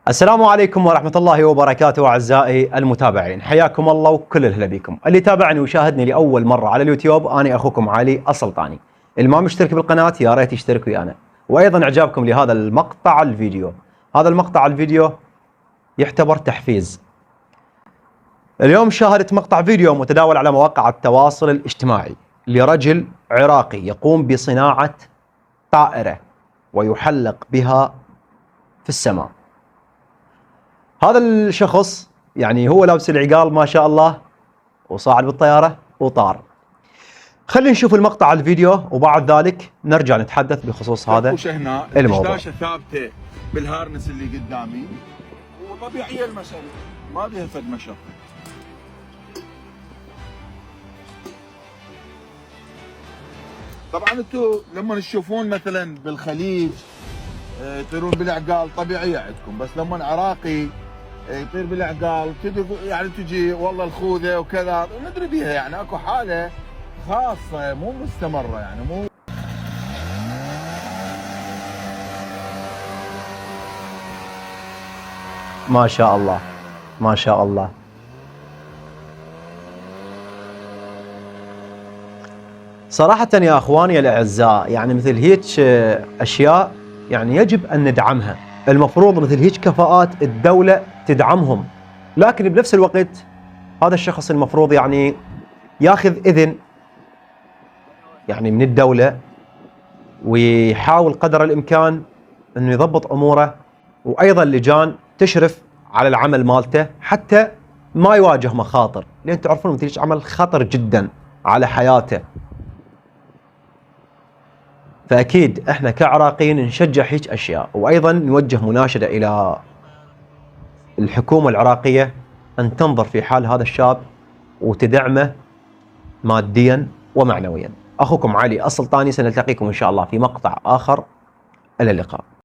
السلام عليكم ورحمة الله وبركاته أعزائي المتابعين، حياكم الله وكل الهلا بكم. اللي تابعني وشاهدني لأول مرة على اليوتيوب أنا أخوكم علي السلطاني. اللي ما مشترك بالقناة يا ريت يشترك ويانا، وأيضا إعجابكم لهذا المقطع الفيديو. هذا المقطع الفيديو يعتبر تحفيز. اليوم شاهدت مقطع فيديو متداول على مواقع التواصل الاجتماعي لرجل عراقي يقوم بصناعة طائرة ويحلق بها في السماء. هذا الشخص يعني هو لابس العقال ما شاء الله وصاعد بالطيارة وطار. خلينا نشوف المقطع الفيديو وبعد ذلك نرجع نتحدث بخصوص هذا الموضوع. الدشداشة ثابتة بالهارنس اللي قدامي وطبيعية المسألة ما بيها فد مشقة. طبعا انتم لما تشوفون مثلا بالخليج يطيرون بالعقال طبيعية عندكم، بس لما عراقي يطير بالعقال يعني تجي والله الخوذة وكذا ندري بيها، يعني اكو حالة خاصة مو مستمرة، يعني مو ما شاء الله ما شاء الله. صراحة يا اخواني الاعزاء، يعني مثل هيك اشياء يعني يجب ان ندعمها. المفروض مثل هيك كفاءات الدولة تدعمهم، لكن بنفس الوقت هذا الشخص المفروض يعني ياخذ اذن يعني من الدولة، ويحاول قدر الامكان انه يضبط اموره، وايضا لجان تشرف على العمل مالته حتى ما يواجه مخاطر، لان تعرفون مثل هيك عمل خطر جدا على حياته. فاكيد احنا كعراقيين نشجع هيك اشياء، وايضا نوجه مناشده الى الحكومه العراقيه ان تنظر في حال هذا الشاب وتدعمه ماديا ومعنويا. اخوكم علي السلطاني، سنلتقيكم ان شاء الله في مقطع اخر. الى اللقاء.